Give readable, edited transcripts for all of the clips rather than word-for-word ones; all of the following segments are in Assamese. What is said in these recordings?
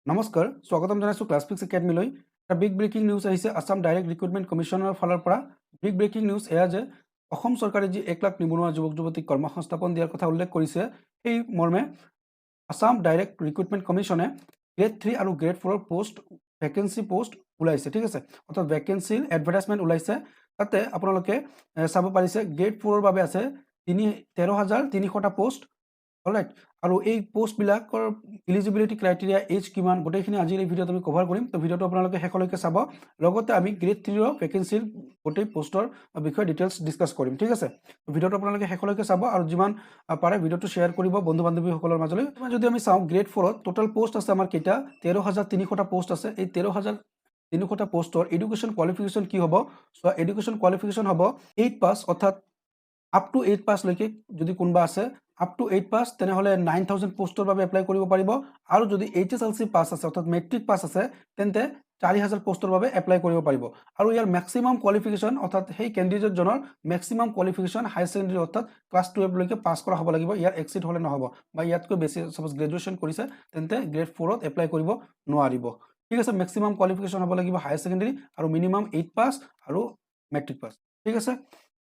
নমস্কাৰ স্বাগতম জনাইছো ক্লাছফিক্স একাডেমীলৈ এটা বিগ ব্ৰেকিং নিউজ আহিছে আসাম ডাইৰেক্ট ৰিক্ৰুটমেণ্ট কমিশ্যনৰ ফালৰ পৰা বিগ ব্ৰেকিং নিউজ এয়া যে অসম চৰকাৰে যি 1 লাখ নিবনুৱা যুৱক যুৱতীক কৰ্মসংস্থাপন দিয়াৰ কথা উল্লেখ কৰিছে এই মৰ্মে আসাম ডাইৰেক্ট ৰিক্ৰুটমেণ্ট কমিশ্যনে গ্ৰেড 3 আৰু গ্ৰেড 4 পোষ্ট ভ্যাকেন্সি পোষ্ট ওলাইছে ঠিক আছে অৰ্থাৎ ভ্যাকেন্সিৰ এডভাৰটাইজমেণ্ট ওলাইছে তাতে আপোনালোকে চাব পাৰিছে গ্ৰেড 4 ৰ বাবে আছে 13300টা পোষ্ট অলৰাইট আৰু এই পোষ্ট বিলাকৰ এলিজিবিলিটি ক্ৰাইটেৰিয়া এজ কিমান গোটেইখিনি আজিৰ এই ভিডিঅ'ত আমি কভাৰ কৰিম তো ভিডিঅ'টো আপোনালোকে শেষলৈকে চাব লগতে আমি গ্ৰেড 3 ৰ ভ্যাকেন্সিৰ গোটেই পোষ্টৰ বিষয়ে ডিটেইলছ ডিসকাস কৰিম ঠিক আছে তো ভিডিঅ'টো আপোনালোকে শেষলৈকে চাব আৰু যিমান পাৰে ভিডিঅ'টো শেয়াৰ কৰিব বন্ধু বান্ধৱীসকলৰ মাজলৈ যদি আমি চাওঁ গ্ৰেড 4 ত টোটাল পোষ্ট আছে আমাৰ কেইটা 13300টা পোষ্ট আছে এই 13300টা পোষ্টৰ এডুকেশ্যন কোৱালিফিকেশ্যন কি হ'ব সো এডুকেশ্যন কোৱালিফিকেশ্যন হ'ব 8 পাস অৰ্থাৎ আপ টু 8 পাস লৈকে যদি কোনবা আছে আপ টু 8 পাস তেনেহলে 9000 পোষ্টৰ বাবে এপ্লাই কৰিব পাৰিব আৰু যদি এইচএসএলসি পাস আছে অৰ্থাৎ মেট্ৰিক পাস আছে তেন্তে 40000 পোষ্টৰ বাবে এপ্লাই কৰিব পাৰিব আৰু ইয়াৰ ম্যাক্সিমাম কোৱালিফিকেশ্যন অৰ্থাৎ সেই ক্যান্ডিডেট জনৰ ম্যাক্সিমাম কোৱালিফিকেশ্যন হাই সেকেন্ডাৰী অৰ্থাৎ ক্লাস 12 লৈকে পাস কৰা হ'ব লাগিব ইয়াৰ এক্সিট হলে নহব বা ইয়াতকৈ বেছি সপোজ গ্ৰেজুৱেচন কৰিছে তেন্তে গ্ৰেড 4 ত এপ্লাই কৰিব নোৱাৰিব ঠিক আছে ম্যাক্সিমাম কোৱালিফিকেশ্যন হ'ব লাগিব হাই সেকেন্ডাৰী আৰু মিনিমাম 8 পাস আৰু মেট্ৰিক পাস ঠিক আছে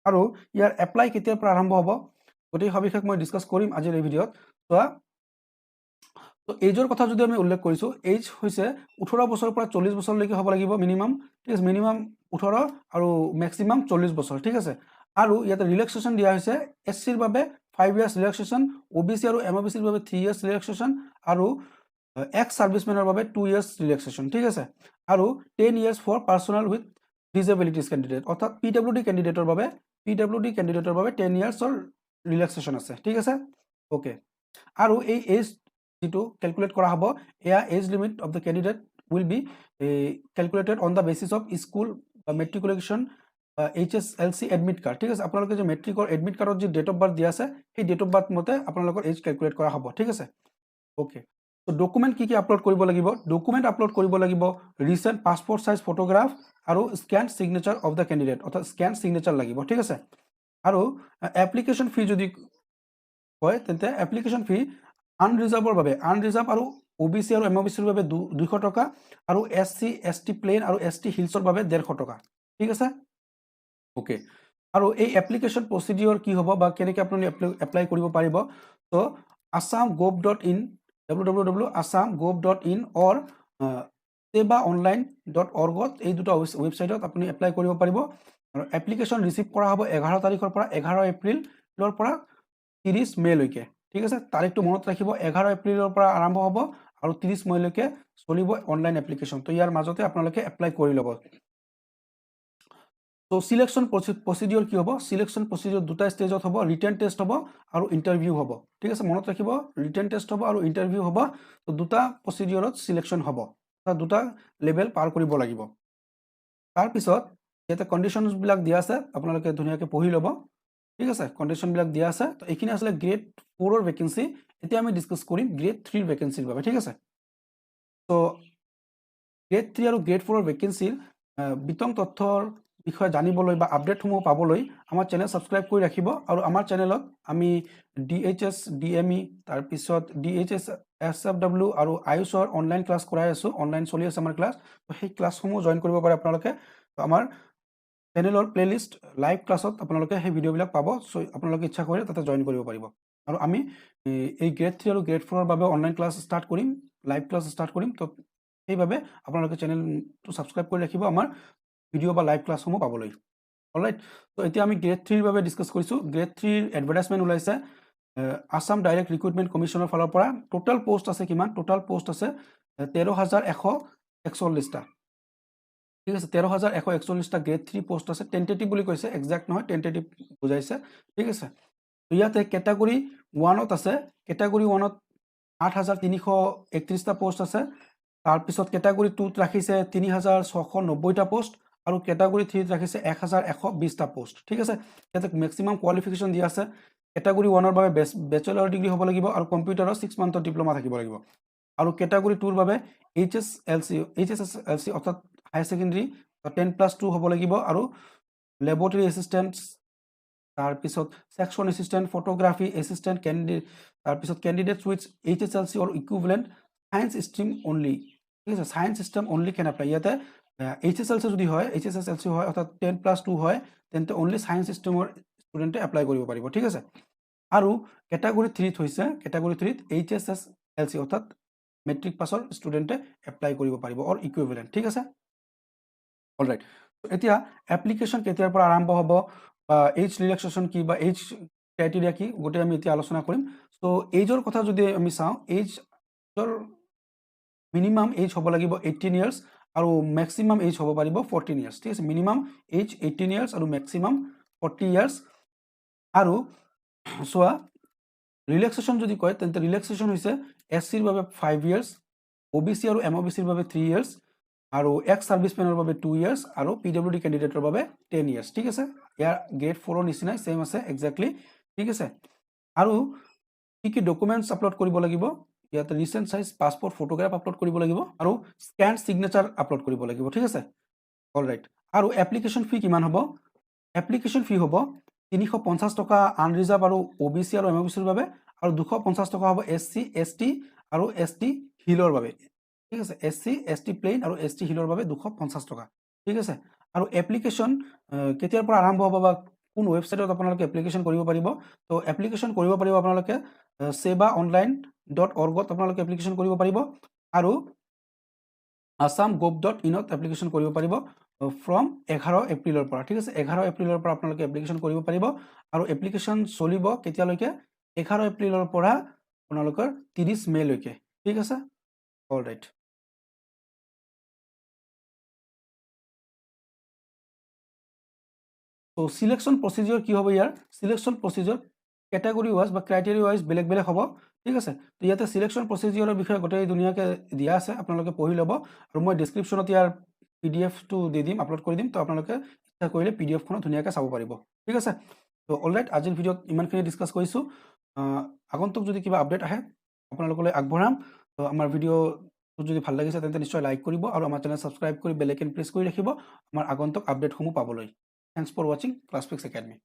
আৰু ইয়াৰ এপ্লাই কেতিয়াৰ পৰা আৰম্ভ হ'ব গোটেই সবিশেষ মই ডিসকাস কৰিম আজিৰ এই ভিডিঅ'ত তো এজৰ কথা যদি আমি উল্লেখ কৰিছো এজ হৈছে 18 বছৰৰ পৰা 40 বছৰলৈকে হ'ব লাগিব মিনিমাম ঠিক আছে মিনিমাম 18 আৰু ম্যাক্সিমাম 40 বছৰ ঠিক আছে আৰু ইয়াতে ৰিলেক্সেশন দিয়া হৈছে এসসিৰ বাবে 5 ইয়াৰ্স ৰিলেক্সেশন ওবিসি আৰু এমওবিসিৰ বাবে 3 ইয়াৰ্স ৰিলেক্সেশন আৰু এক্স সাৰ্ভিসমেনৰ বাবে 2 ইয়াৰ্স ৰিলেক্সেশন ঠিক আছে আৰু 10 years for personal with disabilities candidate অৰ্থাৎ পিডব্লিউডি ক্যান্ডিডেটৰ বাবে 10 ইয়াৰ্সৰ ৰিল্যাক্সেশন আছে ঠিক আছে ওকে আৰু এই এজ যেটো ক্যালকুলেট কৰা হ'ব এয়া age limit of the candidate will be calculated on the basis of school matriculation HSLC admit card ঠিক আছে আপোনালোকে যে মেট্ৰিকৰ এডমিট কাৰ্ডত যে ডেট অফ বাৰ্থ দিয়া আছে সেই ডেট অফ বাৰ্থ মতে আপোনালোকৰ এজ ক্যালকুলেট কৰা হ'ব ঠিক আছে ওকে তো ডকুমেন্ট কি আপলোড কৰিব লাগিব ডকুমেন্ট আপলোড কৰিব লাগিব ৰিসেন্ট পাসপোৰ্ট সাইজ ফটোগ্ৰাফ আৰু scan signature of the candidate অৰ্থাৎ স্ক্যান সিগনেচাৰ লাগিব ঠিক আছে আৰু এপ্লিকেশন ফি যদি হয় তেন্তে এপ্লিকেশন ফি আনৰিজাৰ্ভৰ বাবে আনৰিজাৰ্ভ আৰু ওবিসি আৰু এমওবিসিৰ বাবে 200 টকা আৰু এসসি এসটি প্লেন আৰু এসটি হিলছৰ বাবে 150 টকা ঠিক আছে ওকে আৰু এই এপ্লিকেশন প্ৰসিডিউৰ কি হ'ব বা কেনেকৈ আপুনি এপ্লাই কৰিব পাৰিব তো assam.gov.in www.assam.gov.in or sebaonline.org এই দুটা ওয়েবসাইটত আপুনি এপ্লাই কৰিব পাৰিব আৰু এপ্লিকেশন ৰিসিভ কৰা হ'ব 11 তাৰিখৰ পৰা 11 এপ্ৰিলৰ পৰা 30 মে লৈকে ঠিক আছে তাৰিখটো মনত ৰাখিব 11 এপ্ৰিলৰ পৰা আৰম্ভ হ'ব আৰু 30 মে লৈকে চলিব অনলাইন এপ্লিকেশন তো ইয়াৰ মাজতে আপোনালোকে এপ্লাই কৰি ল'ব তো সিলেকশন প্ৰসিডিউৰ কি হ'ব সিলেকশন প্ৰসিডিউৰ দুটা ষ্টেজত হ'ব ৰিটেন টেষ্ট হ'ব আৰু ইন্টাৰভিউ হ'ব ঠিক আছে মনত ৰাখিব ৰিটেন টেষ্ট হ'ব আৰু ইন্টাৰভিউ হ'ব তো দুটা প্ৰসিডিউৰত সিলেকশন হ'ব তা দুটা লেভেল পাৰ কৰিব লাগিব তাৰ পিছত ইয়াতে কন্ডিশনস বিলাক দিয়া আছে আপোনালোকে ধুনিয়াকৈ পঢ়ি ল'ব ঠিক আছে কন্ডিশন বিলাক দিয়া আছে তো এইখিনি আসলে গ্ৰেড 4 ৰ ভ্যাকেন্সি এতিয়া আমি ডিসকাস কৰিম গ্ৰেড 3 ৰ ভ্যাকেন্সিৰ বাবে ঠিক আছে তো গ্ৰেড 3 আৰু গ্ৰেড 4 ৰ ভ্যাকেন্সিৰ বিতং তথ্যৰ বিষয়ে জানিবলৈ বা আপডেটসমূহ পাবলৈ আমাৰ চেনেল সাবস্ক্ৰাইব কৰি ৰাখিব আৰু আমাৰ চেনেলত আমি ডিএইচএস ডিএমই তাৰ পিছত ডিএইচএস এছএফডব্লিউ আৰু আয়ুষৰ অনলাইন ক্লাস কৰাই আছো অনলাইন চলি আছে আমাৰ ক্লাস তো সেই ক্লাসসমূহ জয়েন কৰিব পাৰে আপোনালোকে আমাৰ চেনেলৰ প্লেলিষ্ট লাইভ ক্লাছত আপোনালোকে সেই ভিডিঅ'বিলাক পাব সো আপোনালোকে ইচ্ছা কৰিলে তাতে জয়েন কৰিব পাৰিব আৰু আমি এই গ্ৰেড 3 আৰু গ্ৰেড 4 ৰ বাবে অনলাইন ক্লাস ষ্টাৰ্ট কৰিম লাইভ ক্লাস ষ্টাৰ্ট কৰিম তো সেইভাবে আপোনালোকে চেনেলটো সাবস্ক্ৰাইব কৰি ৰাখিব আমাৰ ভিডিঅ' বা লাইভ ক্লাসসমূহ পাবলৈ অলৰাইট তো এতিয়া আমি গ্ৰেড 3 ৰ বাবে ডিসকাস কৰিছো গ্ৰেড 3 ৰ এডভাৰটাইজমেন্ট ওলাইছে আসাম ডাইৰেক্ট ৰিক্ৰুটমেন্ট কমিশ্যনৰ ফালৰ পৰা টোটাল পোষ্ট আছে কিমান টোটাল পোষ্ট আছে 13141টা ঠিক আছে 13141টা গ্ৰেড 3 পোষ্ট আছে টেন্টেটিভ বুলি কৈছে এক্সাক্ট নহয় টেন্টেটিভ বুজাইছে ঠিক আছে তো ইয়াতে ক্যাটাগৰী 1 ত আছে ক্যাটাগৰী 1 ত 8331টা পোষ্ট আছে তাৰ পিছত ক্যাটাগৰী 2 ত ৰাখিছে 3690টা পোষ্ট আৰু ক্যাটাগৰী 3 ত ৰাখিছে 1120টা পোষ্ট ঠিক আছে ইয়াতে ম্যাক্সিমাম কোৱালিফিকেশ্যন দিয়া আছে ক্যাটাগৰী 1 ৰ বাবে ব্যাচেলৰ ডিগ্ৰী হ'ব লাগিব আৰু কম্পিউটাৰৰ 6 মান্থৰ ডিপ্লোমা থাকিব লাগিব আৰু ক্যাটাগৰী 2 ৰ বাবে এইচএসএলসি অৰ্থাৎ হাই সেকেন্ডাৰী 10+2 হ'ব লাগিব আৰু ল্যাবৰেটৰী এসিস্ট্যান্ট তাৰ পিছত section assistant photography assistant candidate তাৰ পিছত candidates with HSLC or equivalent science stream only ঠিক আছে science system only can apply ইয়াতে HSLC যদি হয় HSLC হয় অর্থাৎ 10+2 হয় তেন্তে অনলি সায়েন্স সিস্টেমৰ ষ্টুডেণ্টে এপ্লাই কৰিব পাৰিব ঠিক আছে আৰু কেটাগৰী 3 হৈছে কেটাগৰী 3 HSLC অৰ্থাৎ মেট্ৰিক পাছৰ ষ্টুডেণ্টে এপ্লাই কৰিব পাৰিব অৰ ইকুইভেলেন্ট ঠিক আছে অলৰাইট এতিয়া এপ্লিকেশ্যন কেতিয়াৰ পৰা আৰম্ভ হ'ব বা এজ ৰিলেক্সেশ্যন কি বা এজ ক্ৰাইটেৰিয়া কি গোটেই আমি এতিয়া আলোচনা কৰিম সো এজৰ কথা যদি আমি চাওঁ এজৰ মিনিমাম এজ হ'ব লাগিব 18 ইয়াৰ্ছ আৰু মেক্সিমাম এজ হ'ব পাৰিব 14 ইয়াৰ্ছ ঠিক আছে মিনিমাম এজ 18 ইয়াৰ্ছ আৰু মেক্সিমাম 40 ইয়াৰ্ছ আৰু চোৱা ৰিলেক্সেশ্যন যদি কয় তেন্তে ৰিলেক্সেশ্যন হৈছে SCৰ বাবে 5 ইয়াৰ্ছ OBC আৰু MOBCৰ বাবে 3 ইয়াৰ্ছ আৰু এক্স সাৰ্ভিসমেনৰ বাবে 2 ইয়াৰ্ছ আৰু PWD ক্যান্ডিডেটৰ বাবে 10 ইয়াৰ্ছ ঠিক আছে ইয়াৰ গ্ৰেড 4 ৰ নিচিনাই সেম আছে এক্স্যাক্টলি ঠিক আছে আৰু কি ডকুমেন্টস আপলোড কৰিব লাগিব ইয়াতে recent size passport photograph upload কৰিব লাগিব আৰু স্ক্যান সিগনেচাৰ আপলোড কৰিব লাগিব ঠিক আছে অলৰাইট আৰু এপ্লিকেশন ফি কিমান হ'ব এপ্লিকেশন ফি হ'ব 350 টকা আনৰিজাৰ্ভ আৰু OBC আৰু MOBCৰ বাবে আৰু 250 টকা হ'ব SC ST আৰু ST হিলৰ বাবে ঠিক আছে SC ST প্লেন আৰু ST হিলৰ বাবে 250 টকা ঠিক আছে আৰু এপ্লিকেশন কেতিয়াৰ পৰা আৰম্ভ হ'ব বা কোন ওয়েবসাইটত আপোনালোকে এপ্লিকেশন কৰিব পাৰিব তো এপ্লিকেশন কৰিব পাৰিব আপোনালোকে sebaonline.org ত আপোনালোকে এপ্লিকেশন কৰিব পাৰিব আৰু assam.gov.in ত এপ্লিকেশন কৰিব পাৰিব ফ্ৰম 11 এপ্ৰিলৰ পৰা ঠিক আছে 11 এপ্ৰিলৰ পৰা আপোনালোকে এপ্লিকেশন কৰিব পাৰিব আৰু এপ্লিকেশন চলিব কেতিয়ালৈকে 11 এপ্ৰিলৰ পৰা আপোনালোকৰ 30 মে লৈকে ঠিক আছে অলৰাইট তো সিলেকশন প্ৰসিডিউৰ কি হ'ব ইয়াৰ সিলেকশন প্ৰসিডিউৰ ক্যাটাগৰী ওয়াইজ বা ক্ৰাইটেৰিয়া ওয়াইজ বেলেগ বেলেগ হ'ব ঠিক আছে তো ইয়াতে সিলেকশন প্ৰসিডিউৰৰ বিষয়ে গোটেই দুনিয়াকে দিয়া আছে আপোনালোকে পঢ়ি ল'ব আৰু মই ডেসক্ৰিপচনত ইয়াৰ PDF টো দি দিম আপলোড কৰি দিম তো আপোনালোকে ইচ্ছা কৰিলে PDF খনো ধুনিয়াকে চাব পাৰিব ঠিক আছে তো অলৰাইট আজিৰ ভিডিঅ'ত ইমানখিনি ডিসকাস কৰিছো আগন্তুক যদি কিবা আপডেট আহে আপোনালোকলৈ আগবঢ়াম তো আমাৰ ভিডিঅ' যদি ভাল লাগিছে তেন্তে নিশ্চয় লাইক কৰিব আৰু আমাৰ চেনেল সাবস্ক্ৰাইব কৰি বেল আইকন প্ৰেছ কৰি ৰাখিব আমাৰ আগন্তুক আপডেটসমূহ পাবলৈ Thanks for watching ClassFix Academy.